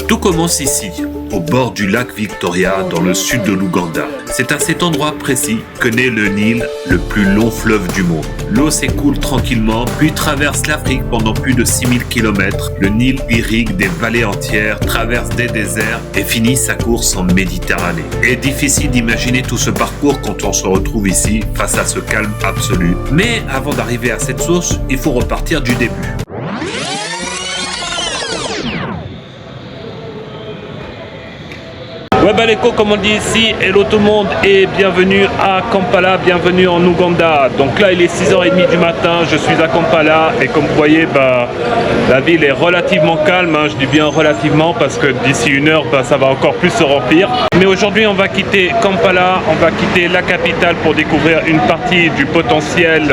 Tout commence ici, au bord du lac Victoria, dans le sud de l'Ouganda. C'est à cet endroit précis que naît le Nil, le plus long fleuve du monde. L'eau s'écoule tranquillement, puis traverse l'Afrique pendant plus de 6000 km. Le Nil irrigue des vallées entières, traverse des déserts et finit sa course en Méditerranée. Et difficile d'imaginer tout ce parcours quand on se retrouve ici, face à ce calme absolu. Mais avant d'arriver à cette source, il faut repartir du début. Webaleko, comme on dit ici, hello tout le monde et bienvenue à Kampala, bienvenue en Ouganda. Donc là il est 6h30 du matin, je suis à Kampala et comme vous voyez, la ville est relativement calme, je dis bien relativement parce que d'ici une heure ça va encore plus se remplir. Mais aujourd'hui on va quitter Kampala, on va quitter la capitale pour découvrir une partie du potentiel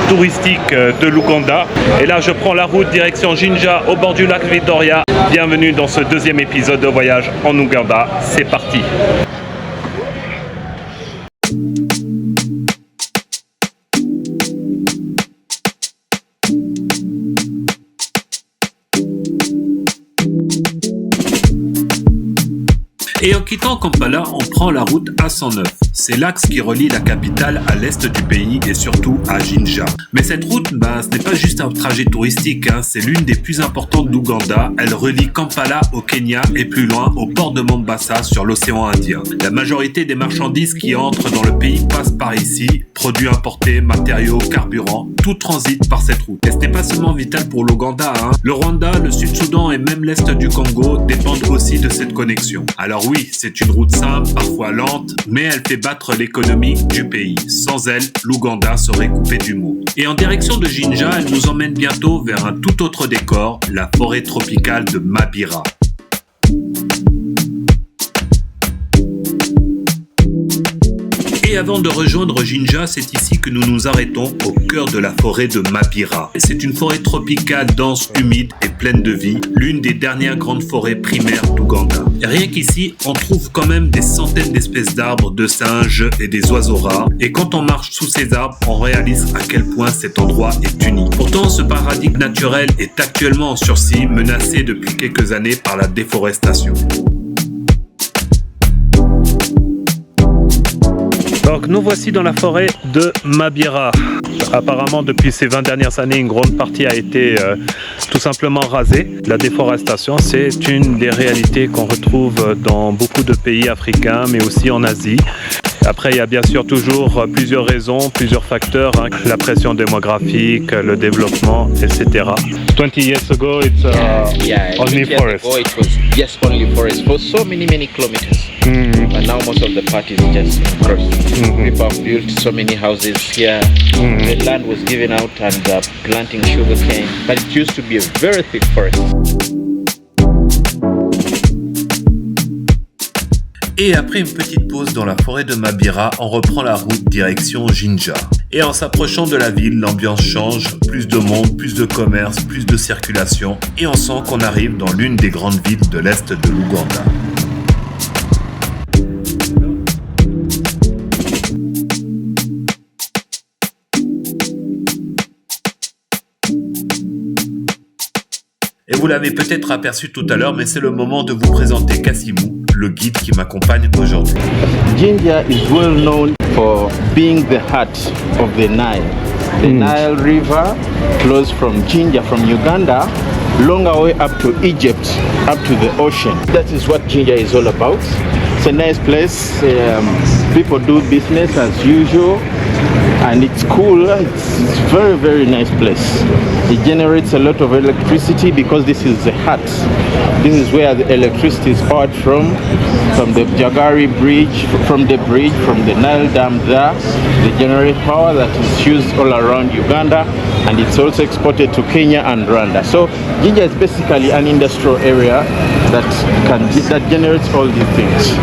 touristique de l'Ouganda. Et là je prends la route direction Jinja au bord du lac Victoria. Bienvenue dans ce deuxième épisode de Voyage en Ouganda, c'est parti. Et en quittant Kampala, on prend la route A109. C'est l'axe qui relie la capitale à l'est du pays et surtout à Jinja. Mais cette route, ce n'est pas juste un trajet touristique, c'est l'une des plus importantes d'Ouganda. Elle relie Kampala au Kenya et plus loin au port de Mombasa sur l'océan Indien. La majorité des marchandises qui entrent dans le pays passent par ici. Produits importés, matériaux, carburants, tout transite par cette route. Et ce n'est pas seulement vital pour l'Ouganda. Le Rwanda, le Sud-Soudan et même l'Est du Congo dépendent aussi de cette connexion. Alors oui, c'est une route simple, parfois lente, mais elle fait battre l'économie du pays. Sans elle, l'Ouganda serait coupé du monde. Et en direction de Jinja, elle nous emmène bientôt vers un tout autre décor, la forêt tropicale de Mabira. Et avant de rejoindre Jinja, c'est ici que nous nous arrêtons au cœur de la forêt de Mabira. C'est une forêt tropicale dense, humide et pleine de vie, l'une des dernières grandes forêts primaires d'Ouganda. Et rien qu'ici, on trouve quand même des centaines d'espèces d'arbres, de singes et des oiseaux rares. Et quand on marche sous ces arbres, on réalise à quel point cet endroit est unique. Pourtant, ce paradis naturel est actuellement en sursis, menacé depuis quelques années par la déforestation. Donc nous voici dans la forêt de Mabira. Apparemment depuis ces 20 dernières années, une grande partie a été tout simplement rasée. La déforestation, c'est une des réalités qu'on retrouve dans beaucoup de pays africains, mais aussi en Asie. Après, il y a bien sûr toujours plusieurs raisons, plusieurs facteurs, la pression démographique, le développement, etc. 20 years ago, it's only forest. Ago, it was just only forest for so many kilometers. But now most of the part is just forest. People have built so many houses here. The land was given out and planting sugarcane, but it used to be a very thick forest. Et après une petite pause dans la forêt de Mabira, on reprend la route direction Jinja. Et en s'approchant de la ville, l'ambiance change, plus de monde, plus de commerce, plus de circulation, et on sent qu'on arrive dans l'une des grandes villes de l'est de l'Ouganda. Et vous l'avez peut-être aperçu tout à l'heure, mais c'est le moment de vous présenter Kassimou, le guide qui m'accompagne aujourd'hui. Jinja is well known for being the heart of the Nile. The Nile River flows from Jinja, from Uganda, long way up to Egypt, up to the ocean. That is what Jinja is all about. It's a nice place. People do business as usual. And it's cool. It's very, very nice place. It generates a lot of electricity because this is the heart. This is where the electricity is powered from the Jagari bridge, from the Nile Dam there. They generate power that is used all around Uganda, and it's also exported to Kenya and Rwanda. So Jinja is basically an industrial area that generates all these things.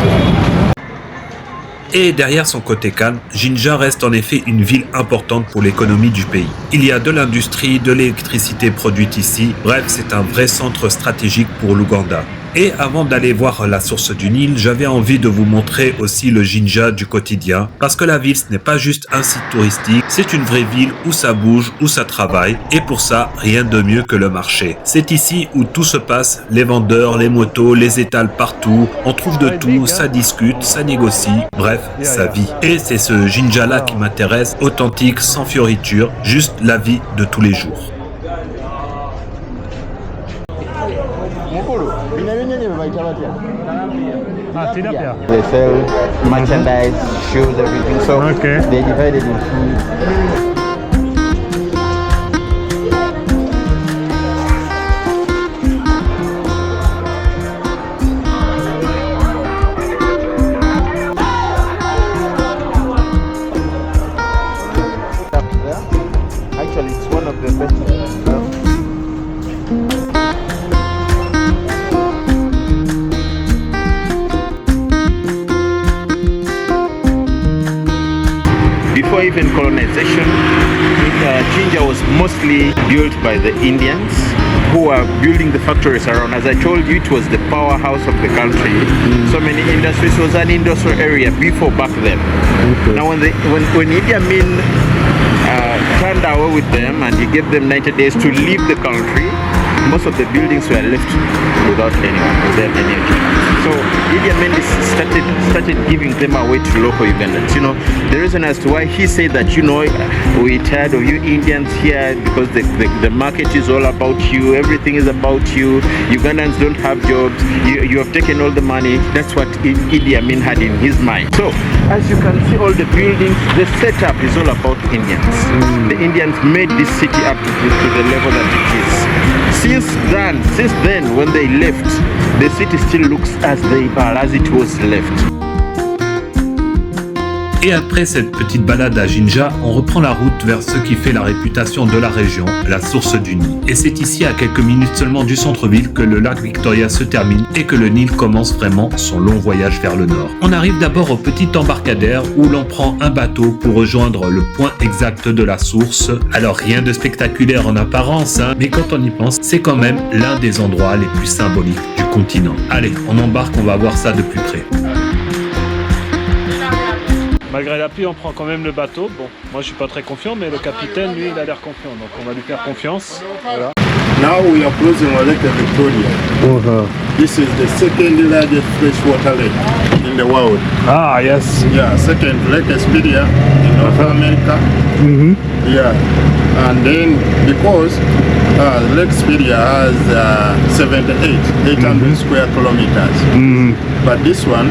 Et derrière son côté calme, Jinja reste en effet une ville importante pour l'économie du pays. Il y a de l'industrie, de l'électricité produite ici, bref, c'est un vrai centre stratégique pour l'Ouganda. Et avant d'aller voir la source du Nil, j'avais envie de vous montrer aussi le Jinja du quotidien, parce que la ville, ce n'est pas juste un site touristique, c'est une vraie ville où ça bouge, où ça travaille, et pour ça, rien de mieux que le marché. C'est ici où tout se passe, les vendeurs, les motos, les étals partout, on trouve de tout, ça discute, ça négocie, bref, ça vit. Et c'est ce Jinja-là qui m'intéresse, authentique, sans fioriture, juste la vie de tous les jours. They sell merchandise, shoes, everything. So they divided into. Actually, it's one of the best. Before even colonization, Jinja was mostly built by the Indians who were building the factories around. As I told you, it was the powerhouse of the country. So many industries. It was an industrial area before back then. Now when Idi Amin turned away with them and he gave them 90 days to leave the country, most of the buildings were left without anyone, without any occupants. So Idi Amin started giving them away to local Ugandans. You know, the reason as to why he said that, you know, we're tired of you Indians here because the market is all about you, everything is about you, Ugandans don't have jobs, you have taken all the money. That's what Idi Amin had in his mind. So as you can see, all the buildings, the setup is all about Indians. The Indians made this city up to the level that it is. Since then, when they left, the city still looks as it was left. Et après cette petite balade à Jinja, on reprend la route vers ce qui fait la réputation de la région, la source du Nil. Et c'est ici, à quelques minutes seulement du centre-ville, que le lac Victoria se termine et que le Nil commence vraiment son long voyage vers le nord. On arrive d'abord au petit embarcadère où l'on prend un bateau pour rejoindre le point exact de la source. Alors rien de spectaculaire en apparence, hein, mais quand on y pense, c'est quand même l'un des endroits les plus symboliques du continent. Allez, on embarque, on va voir ça de plus près. Malgré la pluie, on prend quand même le bateau. Bon, moi je suis pas très confiant, mais le capitaine, lui, il a l'air confiant. Donc on va lui faire confiance. Voilà. Now we are closing on Lake Victoria. This is the second largest freshwater lake in the world. Ah, yes. Yeah, second Lake Superior in North America. Yeah, and then because Lake Superior has 800 square kilometers, but this one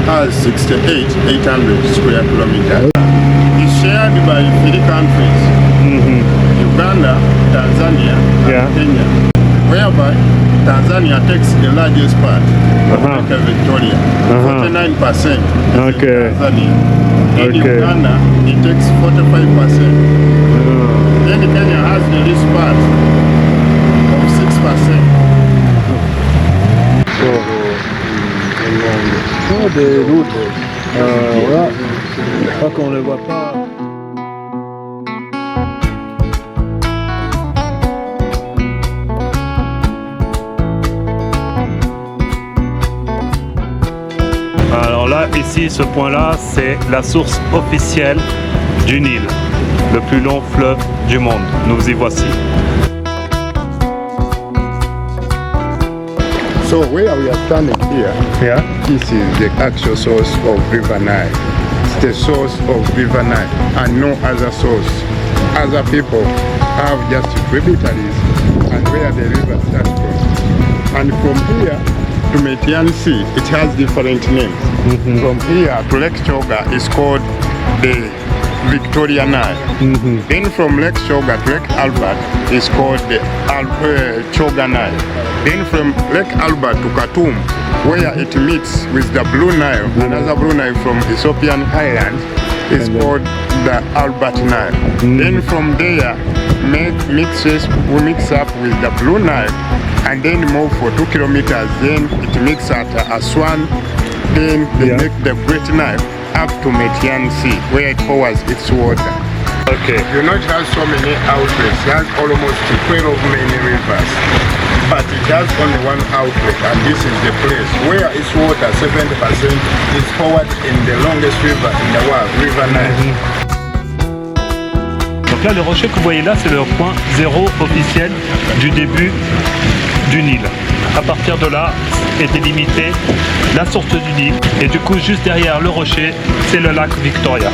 has 800 square kilometers. It's shared by 3 countries, Uganda, Tanzania, and Kenya, whereby Tanzania takes the largest part of Lake Victoria, 49% is in Tanzania. In Uganda, it takes 45%. Then Kenya has the least part of 6%. Des routes. Voilà. Je crois qu'on ne le voit pas. Alors là, ici, ce point-là, c'est la source officielle du Nil, le plus long fleuve du monde. Nous y voici. So where we are standing here, this is the actual source of River Nile. It's the source of River Nile and no other source. Other people have just tributaries and where the river starts from. And from here to Metian Sea, it has different names. From here to Lake Choga is called the Victoria Nile. Then from Lake Choga to Lake Albert is called the Choga Nile. Then from Lake Albert to Khartoum, where it meets with the Blue Nile, another Blue Nile from Ethiopian Highlands, is called the Albert Nile. Then from there, we mix up with the Blue Nile, and then move for 2 kilometers. Then it mixes at Aswan. Then they make the Great Nile up to Metian Sea, where it pours its water. Okay. You not have so many outlets. It has almost 12 many rivers. but it has only one outlet, and this is the place where its water, 70%, is poured in the longest river in the world, River Nile. Donc là, le rocher que vous voyez là, c'est le point zéro officiel du début du Nil. À partir de là est délimitée la source du Nil. Et du coup, juste derrière le rocher, c'est le lac Victoria.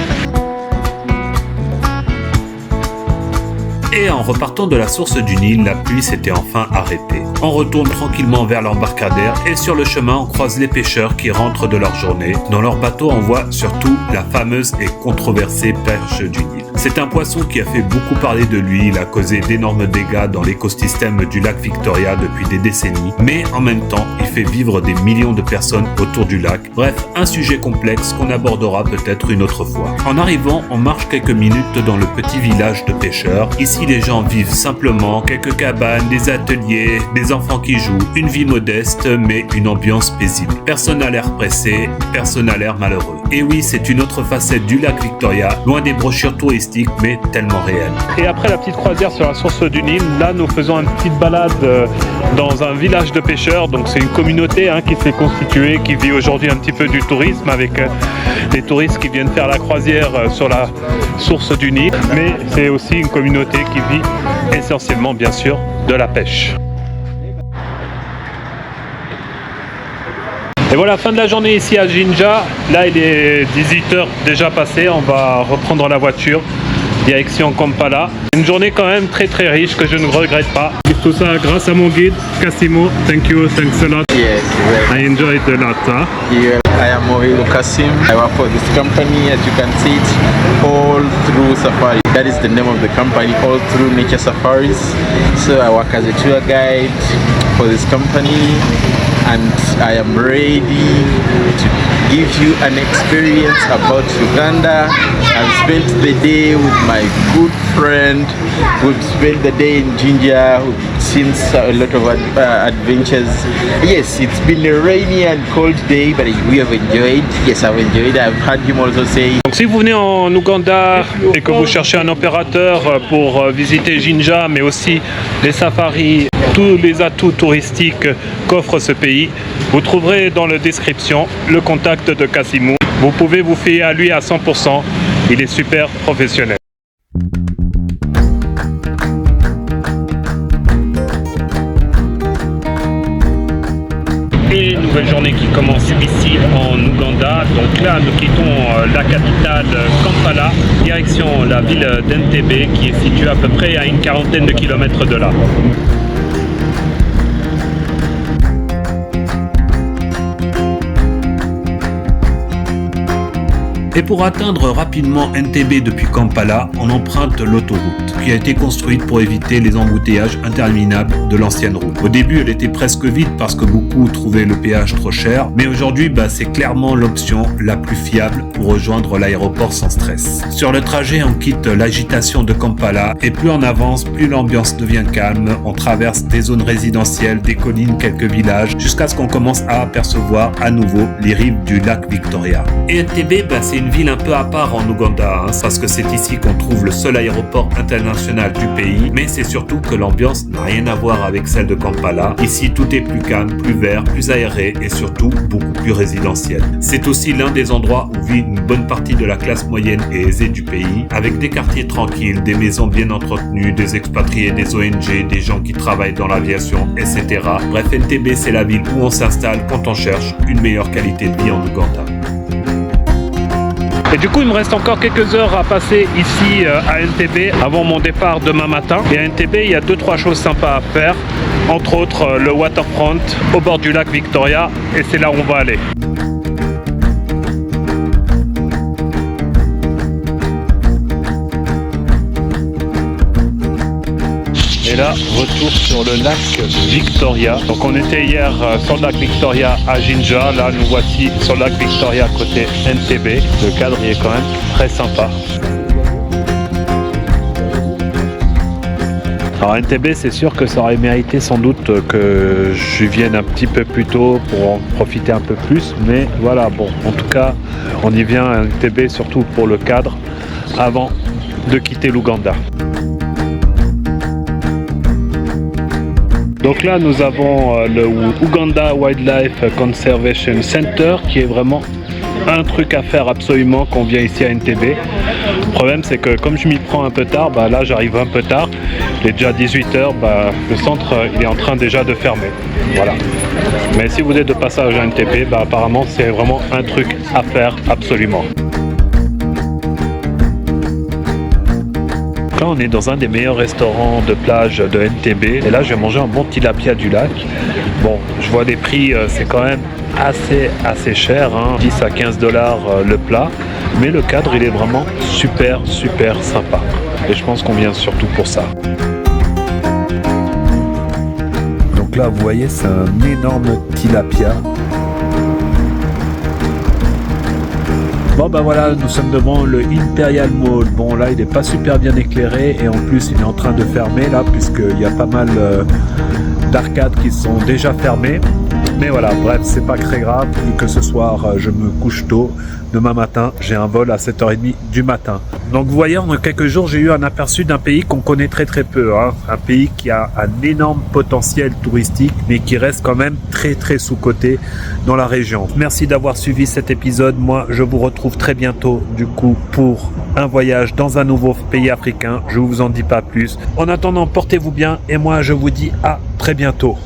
Et en repartant de la source du Nil, la pluie s'était enfin arrêtée. On retourne tranquillement vers l'embarcadère et sur le chemin, on croise les pêcheurs qui rentrent de leur journée. Dans leur bateau, on voit surtout la fameuse et controversée perche du Nil. C'est un poisson qui a fait beaucoup parler de lui, il a causé d'énormes dégâts dans l'écosystème du lac Victoria depuis des décennies, mais en même temps, il fait vivre des millions de personnes autour du lac. Bref, un sujet complexe qu'on abordera peut-être une autre fois. En arrivant, on marche quelques minutes dans le petit village de pêcheurs. Ici, les gens vivent simplement, quelques cabanes, des ateliers, des enfants qui jouent, une vie modeste, mais une ambiance paisible. Personne n'a l'air pressé, personne n'a l'air malheureux. Et oui, c'est une autre facette du lac Victoria, loin des brochures touristiques, mais tellement réelle. Et après la petite croisière sur la source du Nil, là nous faisons une petite balade dans un village de pêcheurs. Donc c'est une communauté qui s'est constituée, qui vit aujourd'hui un petit peu du tourisme avec des touristes qui viennent faire la croisière sur la source du Nil. Mais c'est aussi une communauté qui vit essentiellement bien sûr de la pêche. Et voilà, fin de la journée ici à Jinja. Là, il est 18h déjà passé. On va reprendre la voiture, direction Kampala. Une journée quand même très très riche que je ne regrette pas. Tout ça grâce à mon guide, Kassimo. Thank you, thanks a lot. Yes, well, I enjoyed a lot. I am Mohilu Kassim. I work for this company, as you can see it, all through safari. That is the name of the company, all through nature safaris. So I work as a tour guide for this company, and I am ready to give you an experience about Uganda. I've spent the day with my good friend. We've spent the day in Jinja. We've seen a lot of adventures. Yes, it's been a rainy and cold day, but we have enjoyed. Yes, I've enjoyed. I've heard him also say. Donc si vous venez en Ouganda et que vous cherchez un opérateur pour visiter Jinja, mais aussi les safaris, tous les atouts touristiques qu'offre ce pays, vous trouverez dans la description le contact de Kassimo. Vous pouvez vous fier à lui à 100%, il est super professionnel. Et nouvelle journée qui commence ici en Ouganda. Donc là, nous quittons la capitale Kampala, direction la ville d'Entebbe qui est située à peu près à une quarantaine de kilomètres de là. Et pour atteindre rapidement Entebbe depuis Kampala, on emprunte l'autoroute, qui a été construite pour éviter les embouteillages interminables de l'ancienne route. Au début, elle était presque vide parce que beaucoup trouvaient le péage trop cher, mais aujourd'hui, c'est clairement l'option la plus fiable pour rejoindre l'aéroport sans stress. Sur le trajet, on quitte l'agitation de Kampala, et plus on avance, plus l'ambiance devient calme. On traverse des zones résidentielles, des collines, quelques villages, jusqu'à ce qu'on commence à apercevoir à nouveau les rives du lac Victoria. Et Entebbe, c'est une ville un peu à part en Ouganda, parce que c'est ici qu'on trouve le seul aéroport international du pays, mais c'est surtout que l'ambiance n'a rien à voir avec celle de Kampala. Ici, tout est plus calme, plus vert, plus aéré et surtout beaucoup plus résidentiel. C'est aussi l'un des endroits où vit une bonne partie de la classe moyenne et aisée du pays, avec des quartiers tranquilles, des maisons bien entretenues, des expatriés, des ONG, des gens qui travaillent dans l'aviation, etc. Bref, Entebbe, c'est la ville où on s'installe quand on cherche une meilleure qualité de vie en Ouganda. Et du coup, il me reste encore quelques heures à passer ici à Entebbe avant mon départ demain matin. Et à Entebbe, il y a 2-3 choses sympas à faire. Entre autres, le waterfront au bord du lac Victoria. Et c'est là où on va aller. Et là, retour sur le lac Victoria. Donc on était hier sur le lac Victoria à Jinja. Là, nous voici sur le lac Victoria côté Entebbe. Le cadre il est quand même très sympa. Alors Entebbe, c'est sûr que ça aurait mérité sans doute que je vienne un petit peu plus tôt pour en profiter un peu plus. Mais voilà, bon, en tout cas, on y vient à Entebbe surtout pour le cadre avant de quitter l'Ouganda. Donc là, nous avons le Uganda Wildlife Conservation Center qui est vraiment un truc à faire absolument quand on vient ici à NTB. Le problème, c'est que comme je m'y prends un peu tard, là j'arrive un peu tard, il est déjà 18h, le centre il est en train déjà de fermer. Voilà. Mais si vous êtes de passage à NTB, apparemment c'est vraiment un truc à faire absolument. Là, on est dans un des meilleurs restaurants de plage de NTB et là je vais manger un bon tilapia du lac. Bon, je vois les prix, c'est quand même assez cher, 10 à 15 $ le plat, mais le cadre il est vraiment super sympa et je pense qu'on vient surtout pour ça. Donc là vous voyez, c'est un énorme tilapia. Bon voilà, nous sommes devant le Imperial Mall. Bon là il n'est pas super bien éclairé et en plus il est en train de fermer là puisqu'il y a pas mal d'arcades qui sont déjà fermées. Mais voilà, bref, c'est pas très grave, vu que ce soir je me couche tôt. Demain matin, j'ai un vol à 7h30 du matin. Donc vous voyez, en quelques jours, j'ai eu un aperçu d'un pays qu'on connaît très peu. Un pays qui a un énorme potentiel touristique, mais qui reste quand même très sous-coté dans la région. Merci d'avoir suivi cet épisode. Moi, je vous retrouve très bientôt, du coup, pour un voyage dans un nouveau pays africain. Je vous en dis pas plus. En attendant, portez-vous bien et moi, je vous dis à très bientôt.